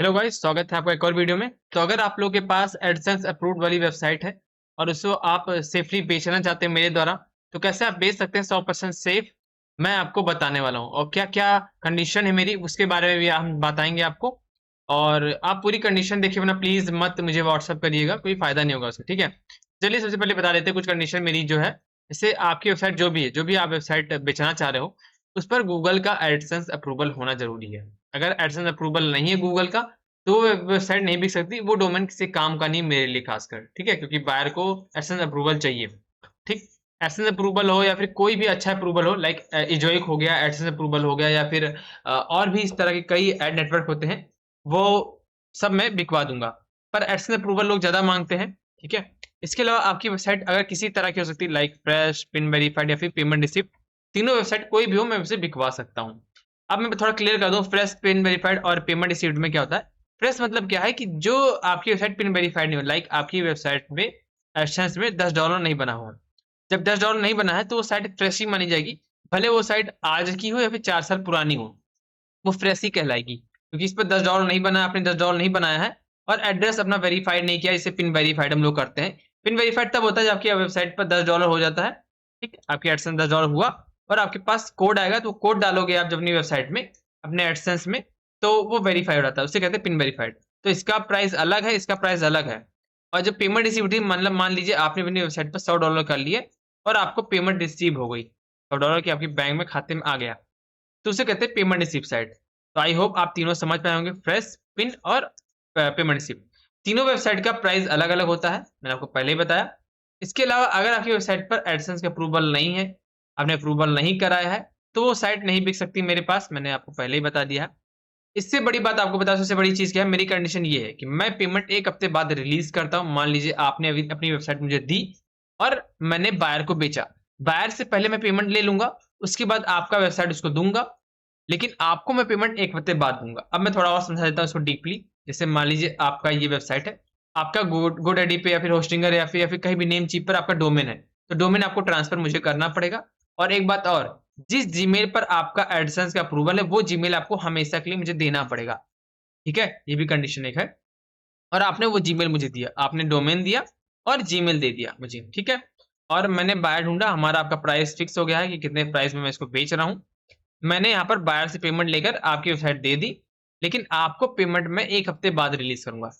Hello guys, स्वागत है आपका एक और वीडियो में। तो अगर आप लोगों के पास एडसेंस अप्रूव्ड वाली वेबसाइट है और उसको आप सेफली बेचना चाहते हैं मेरे द्वारा, तो कैसे आप बेच सकते हैं 100% सेफ, मैं आपको बताने वाला हूँ। और क्या क्या कंडीशन है मेरी, उसके बारे में भी हम बताएंगे आपको। और आप पूरी कंडीशन देखिए, वरना प्लीज मत मुझे व्हाट्सअप करिएगा, कोई फायदा नहीं होगा उसका, ठीक है। चलिए सबसे पहले बता देते हैं कुछ कंडीशन मेरी जो है। जैसे आपकी वेबसाइट जो भी है, जो भी आप वेबसाइट बेचना चाह रहे हो, उस पर गूगल का एडसेंस अप्रूवल होना जरूरी है। अगर एडसेंस अप्रूवल नहीं है गूगल का, तो वो वेबसाइट नहीं बिक सकती। वो डोमेन किसी काम का नहीं मेरे लिए खासकर, ठीक है, क्योंकि बायर को एडसेंस अप्रूवल चाहिए। ठीक, एडसेंस अप्रूवल हो या फिर कोई भी अच्छा अप्रूवल हो, लाइक इजोइक हो गया, एडसेंस अप्रूवल हो गया, या फिर और भी इस तरह के कई एड नेटवर्क होते हैं, वो सब मैं बिकवा दूंगा। पर एडसेंस अप्रूवल लोग ज्यादा मांगते हैं, ठीक है। इसके अलावा आपकी वेबसाइट अगर किसी तरह की हो सकती है, लाइक फ्रेश, पिन वेरीफाइड या फिर पेमेंट रिसिप्ट, तीनों वेबसाइट कोई भी हो मैं उसे बिकवा सकता हूँ। अब मैं थोड़ा क्लियर कर दूं, फ्रेश, पिन वेरीफाइड और पेमेंट रिसिप्ट में क्या होता है। फ्रेश मतलब क्या है कि जो आपकी वेबसाइट पिन वेरीफाइड नहीं हो, लाइक आपकी वेबसाइट में एडसेंस में $10 नहीं बना हुआ, जब $10 नहीं बना है तो वो साइट फ्रेश ही मानी जाएगी। भले वो साइट आज की हो या फिर 4 साल पुरानी हो, वो फ्रेश ही कहलाएगी, क्योंकि इस पर $10 नहीं बना, आपने $10 नहीं बनाया है और एड्रेस अपना वेरीफाइड नहीं किया। इसे पिन वेरीफाइड हम लोग करते हैं। पिन वेरीफाइड तब होता है जब आपकी वेबसाइट पर $10 हो जाता है। ठीक, आपकी एडसेंस $10 हुआ और आपके पास कोड आएगा, तो कोड डालोगे आप जब अपनी वेबसाइट में, अपने एडसेंस में, तो वो वेरीफाइड हो जाता है, उसे कहते हैं पिन वेरीफाइड। तो इसका प्राइस अलग है, इसका प्राइस अलग है। और जब पेमेंट रिसीव होती है, मतलब मान लीजिए आपने अपनी वेबसाइट पर $100 कर लिए और आपको पेमेंट रिसीव हो गई, $100 की आपकी बैंक में खाते में आ गया, तो उसे कहते हैं पेमेंट रिसीव साइट। तो आई होप आप तीनों समझ पाए होंगे, फ्रेश, पिन और पेमेंट रिसीव। तीनों वेबसाइट का प्राइस अलग अलग होता है, मैंने आपको पहले ही बताया। इसके अलावा अगर आपकी वेबसाइट पर एडसेंस का अप्रूवल नहीं है, आपने अप्रूवल नहीं कराया है, तो वो साइट नहीं बिक सकती मेरे पास, मैंने आपको पहले ही बता दिया है। इससे बड़ी बात आपको बता, सबसे बड़ी चीज क्या है, मेरी कंडीशन ये है कि मैं पेमेंट 1 हफ्ते बाद रिलीज करता हूँ। मान लीजिए आपने अभी अपनी वेबसाइट मुझे दी और मैंने बायर को बेचा, बायर से पहले मैं पेमेंट ले लूंगा, उसके बाद आपका वेबसाइट उसको दूंगा, लेकिन आपको मैं पेमेंट 1 हफ्ते बाद दूंगा। अब मैं थोड़ा और समझा देता हूँ इसको डीपली। जैसे मान लीजिए आपका ये वेबसाइट है, आपका GoDaddy पे या फिर होस्टिंगर या फिर कहीं भी नेम चीप पर आपका डोमेन है, तो डोमेन आपको ट्रांसफर मुझे करना पड़ेगा। और एक बात और, जिस जीमेल पर आपका एडसेंस का अप्रूवल है, वो जीमेल आपको हमेशा के लिए मुझे देना पड़ेगा, ठीक है। ये भी कंडीशन एक है। और आपने वो जीमेल मुझे दिया, आपने डोमेन दिया और जीमेल दे दिया मुझे, ठीक है। और मैंने बायर ढूंढा, हमारा आपका प्राइस फिक्स हो गया है कि कितने प्राइस में मैं इसको बेच रहा हूँ। मैंने यहाँ पर बायर से पेमेंट लेकर आपकी वेबसाइट दे दी, लेकिन आपको पेमेंट मैं 1 हफ्ते बाद रिलीज करूंगा।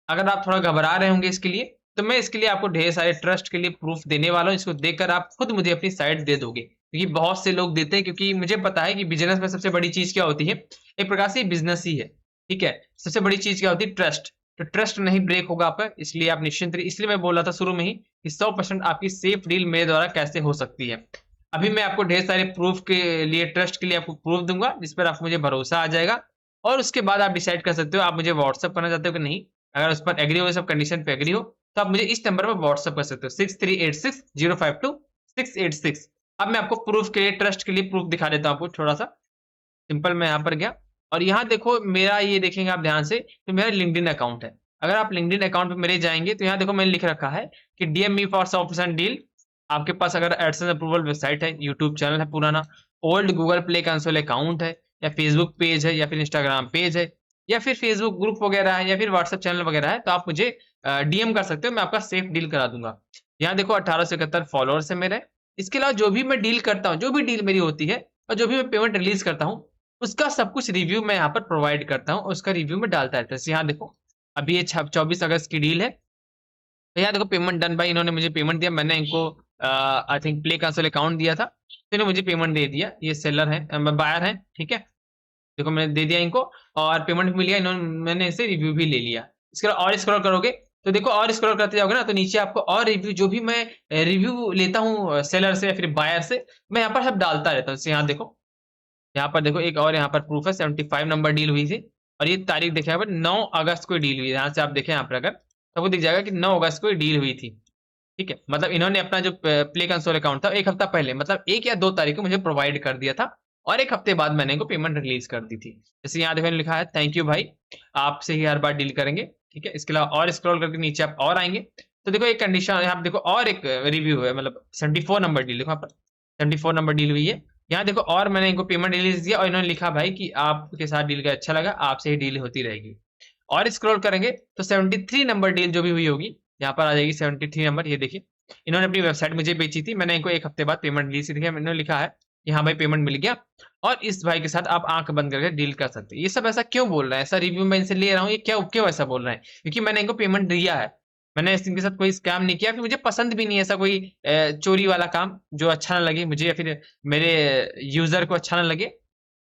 अगर आप थोड़ा घबरा रहे होंगे इसके लिए, तो मैं इसके लिए आपको ढेर सारे ट्रस्ट के लिए प्रूफ देने वाला हूँ। इसको देखकर आप खुद मुझे अपनी साइट दे दोगे, क्योंकि बहुत से लोग देते हैं, क्योंकि मुझे पता है कि बिजनेस में सबसे बड़ी चीज क्या होती है। एक प्रकार से बिजनेस ही है, ठीक है। सबसे बड़ी चीज क्या होती है, ट्रस्ट। तो ट्रस्ट नहीं ब्रेक होगा आपका, इसलिए आप निश्चिंत रहिए। इसलिए मैं बोल रहा था शुरू में ही कि 100% आपकी सेफ डील मेरे द्वारा कैसे हो सकती है। अभी मैं आपको ढेर सारे प्रूफ के लिए, ट्रस्ट के लिए आपको प्रूफ दूंगा, जिस पर आपको मुझे भरोसा आ जाएगा। और उसके बाद आप डिसाइड कर सकते हो आप मुझे व्हाट्सअप करना चाहते हो कि नहीं। अगर उस पर एग्री हो, सब कंडीशन पे एग्री हो, तो आप मुझे इस नंबर पर व्हाट्सअप कर सकते हो, 6386052686। अब मैं आपको प्रूफ के लिए, ट्रस्ट के लिए प्रूफ दिखा देता हूँ आपको थोड़ा सा। सिंपल, मैं यहाँ पर गया और यहाँ देखो मेरा, ये देखेंगे आप ध्यान से, तो मेरा लिंक्डइन अकाउंट है। अगर आप लिंक्डइन अकाउंट पे मेरे जाएंगे, तो यहाँ देखो मैंने लिख रखा है कि डीएम मी फॉर 100% डील। आपके पास अगर एडसेंस अप्रूवल वेबसाइट है, यूट्यूब चैनल है पुराना, old Google play console account है, या फेसबुक पेज है, या फिर इंस्टाग्राम पेज है, या फिर फेसबुक ग्रुप वगैरह है, या फिर व्हाट्सएप चैनल वगैरह है, तो आप मुझे डीएम कर सकते हो, मैं आपका सेफ डील करा दूंगा। यहाँ देखो 1871 फॉलोअर्स है मेरे। इसके अलावा जो भी मैं डील करता हूँ, जो भी डील मेरी होती है और जो भी मैं पेमेंट रिलीज करता हूँ, उसका सब कुछ रिव्यू मैं यहाँ पर प्रोवाइड करता हूँ, उसका रिव्यू में डालता रहता है। यहाँ देखो अभी ये 24 अगस्त की डील है, तो यहाँ देखो पेमेंट डन बाई, इन्होंने मुझे पेमेंट दिया, मैंने इनको I think play console account दिया था, तो इन्होंने मुझे पेमेंट दे दिया। ये सेलर है, बायर है, ठीक है। देखो मैंने दे दिया इनको और पेमेंट मिल गया, इन्होंने, मैंने इसे रिव्यू भी ले लिया। इसके बाद और स्क्रॉल करोगे तो देखो, और स्क्रॉल करते जाओगे ना, तो नीचे आपको और रिव्यू, जो भी मैं रिव्यू लेता हूँ सेलर से या फिर बायर से, मैं यहाँ पर सब डालता रहता हूँ। यहाँ देखो, यहाँ पर देखो एक और यहाँ पर प्रूफ है, 75 नंबर डील हुई थी। और ये तारीख देखे यहाँ पर 9 अगस्त को डील हुई है। यहाँ से आप देखें यहाँ पर अगर, तो वो दिख जाएगा कि 9 अगस्त को डील हुई थी, ठीक है। मतलब इन्होंने अपना जो प्ले कंसोल अकाउंट था 1 हफ्ता पहले, मतलब 1 या 2 तारीख को मुझे प्रोवाइड कर दिया था, और 1 हफ्ते बाद मैंने इनको पेमेंट रिलीज कर दी थी। जैसे यहाँ देखो लिखा है, थैंक यू भाई, आपसे ही हर बार डील करेंगे, ठीक है। इसके अलावा और स्क्रॉल करके नीचे आप और आएंगे, तो देखो एक कंडीशन यहाँ पे देखो, और एक रिव्यू है, मतलब 74 नंबर डील, देखो यहाँ पर 74 नंबर डील हुई है। यहाँ देखो और मैंने इनको पेमेंट रिलीज दिया और इन्होंने लिखा भाई कि आपके साथ डील का अच्छा लगा, आपसे ही डील होती रहेगी। और स्क्रॉल करेंगे तो 73 नंबर डील जो भी हुई होगी यहाँ पर आ जाएगी 73 नंबर। ये देखिए इन्होंने अपनी वेबसाइट मुझे बेची थी, मैंने इनको 1 हफ्ते बाद पेमेंट ली थी। मैंने लिखा है कि हाँ भाई पेमेंट मिल गया और इस भाई के साथ आप आंख बंद करके डील कर सकते हैं। ये सब ऐसा क्यों बोल रहे हैं, ऐसा रिव्यू मैं इनसे ले रहा हूँ, ये क्या क्यों ऐसा बोल रहे हैं? क्योंकि मैंने इनको पेमेंट दिया है, मैंने इनके साथ कोई स्कैम नहीं किया, फिर मुझे पसंद भी नहीं है ऐसा कोई चोरी वाला काम जो अच्छा ना लगे मुझे या फिर मेरे यूजर को अच्छा ना लगे।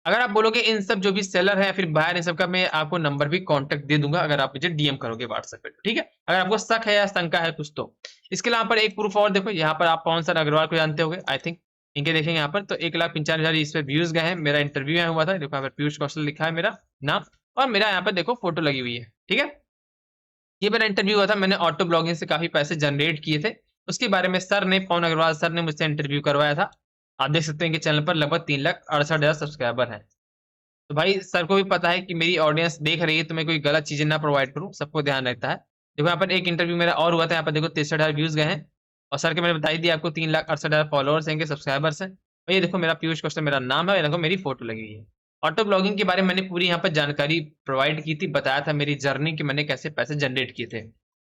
अगर आप बोलोगे इन सब जो भी सेलर है या फिर बायर इन सब का, मैं आपको नंबर भी कांटेक्ट दे दूंगा अगर आप मुझे डीएम करोगे व्हाट्सएप पे, ठीक है? अगर आपको शक है या शंका है कुछ तो। इसके अलावा पर एक प्रूफ और देखो, यहाँ पर आप पवन सर अग्रवाल को जानते होंगे आई थिंक, इनके देखेंगे यहाँ पर तो 1,95,000 इस पे व्यूज गए हैं। मेरा इंटरव्यू यहाँ हुआ था, देखो यहाँ पर पीयूष कौशल लिखा है मेरा नाम और मेरा यहाँ पर देखो फोटो लगी हुई है, ठीक है? ये मेरा इंटरव्यू हुआ था, मैंने ऑटो ब्लॉगिंग से काफी पैसे जनरेट किए थे। उसके बारे में सर ने, पवन अग्रवाल सर ने मुझसे इंटरव्यू करवाया था। आप देख सकते हैं कि चैनल पर लगभग 3,68,000 सब्सक्राइबर हैं। तो भाई सर को भी पता है कि मेरी ऑडियंस देख रही है तो मैं कोई गलत चीजें ना प्रोवाइड करूं, सबको ध्यान रहता है। देखो यहाँ पर एक इंटरव्यू मेरा और हुआ था, यहाँ पर देखो 63,000 व्यूज गए हैं और सर के मैंने बता ही दिया आपको 3,68,000 फॉलोअर्स हैं, सब्सक्राइबर्स हैं। और ये देखो मेरा पीयूष कौशल मेरा नाम है, देखो मेरी फोटो लगी हुई है। ऑटो ब्लॉगिंग के बारे में मैंने पूरी यहाँ पर जानकारी प्रोवाइड की थी, बताया था मेरी जर्नी कि मैंने कैसे पैसे जनरेट किए थे।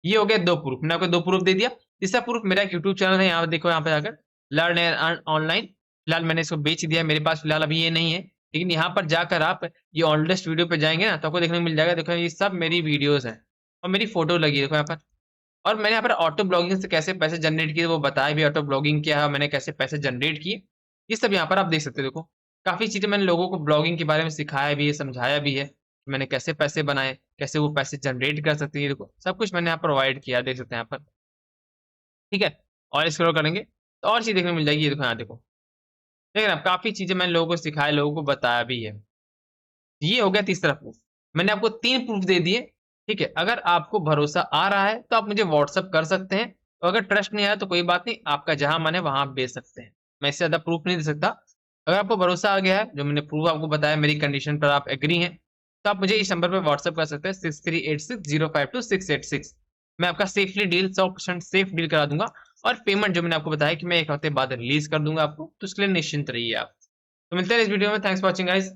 ये हो गया 2 प्रूफ, मैंने आपको 2 प्रूफ दे दिया। तीसरा प्रूफ मेरा एक यूट्यूब चैनल है, यहाँ देखो यहाँ पे जाकर लर्न एंड अर्न ऑनलाइन। फिलहाल मैंने इसको बेच दिया, मेरे पास फिलहाल अभी ये नहीं है, लेकिन यहाँ पर जाकर आप ये ऑनलेस्ट वीडियो पे जाएंगे ना तो आपको देखने को मिल जाएगा। देखो ये सब मेरी वीडियोस हैं और मेरी फोटो लगी है देखो यहाँ पर। और मैंने यहाँ पर ऑटो ब्लॉगिंग से कैसे पैसे जनरेट किए वो बताया भी, ऑटो ब्लॉगिंग क्या है, मैंने कैसे पैसे जनरेट किए, ये सब यहाँ पर आप देख सकते हो। देखो काफी चीजें मैंने लोगों को ब्लॉगिंग के बारे में सिखाया भी है, समझाया भी है, मैंने कैसे पैसे बनाए, कैसे वो पैसे जनरेट कर सकते हैं। देखो सब कुछ मैंने यहाँ पर प्रोवाइड किया, देख सकते हैं यहाँ पर, ठीक है? और स्क्रॉल करेंगे तो और चीज देखने को मिल जाएगी। ये देखो यहाँ देखो, देख रहे हैं आप, काफी चीजें मैंने लोगों को सिखाया, लोगों को बताया भी है। ये हो गया तीसरा प्रूफ। मैंने आपको 3 प्रूफ दे दिए, ठीक है? अगर आपको भरोसा आ रहा है तो आप मुझे व्हाट्सअप कर सकते हैं, और अगर ट्रस्ट नहीं आया तो कोई बात नहीं, आपका जहां मन है वहां आप बेच सकते हैं। मैं इससे ज्यादा प्रूफ नहीं दे सकता। अगर आपको भरोसा आ गया है, जो मैंने प्रूफ आपको बताया, मेरी कंडीशन पर आप एग्री हैं, तो आप मुझे इस नंबर पर व्हाट्सअप कर सकते हैं 6386052686। मैं आपका सेफली डील 100% सेफ डील करा दूंगा और पेमेंट जो मैंने आपको बताया कि मैं 1 हफ्ते बाद रिलीज कर दूंगा आपको, तो उसके लिए निश्चिंत रहिए आप। तो मिलते हैं इस वीडियो में, थैंक्स फॉर वॉचिंग गाइस।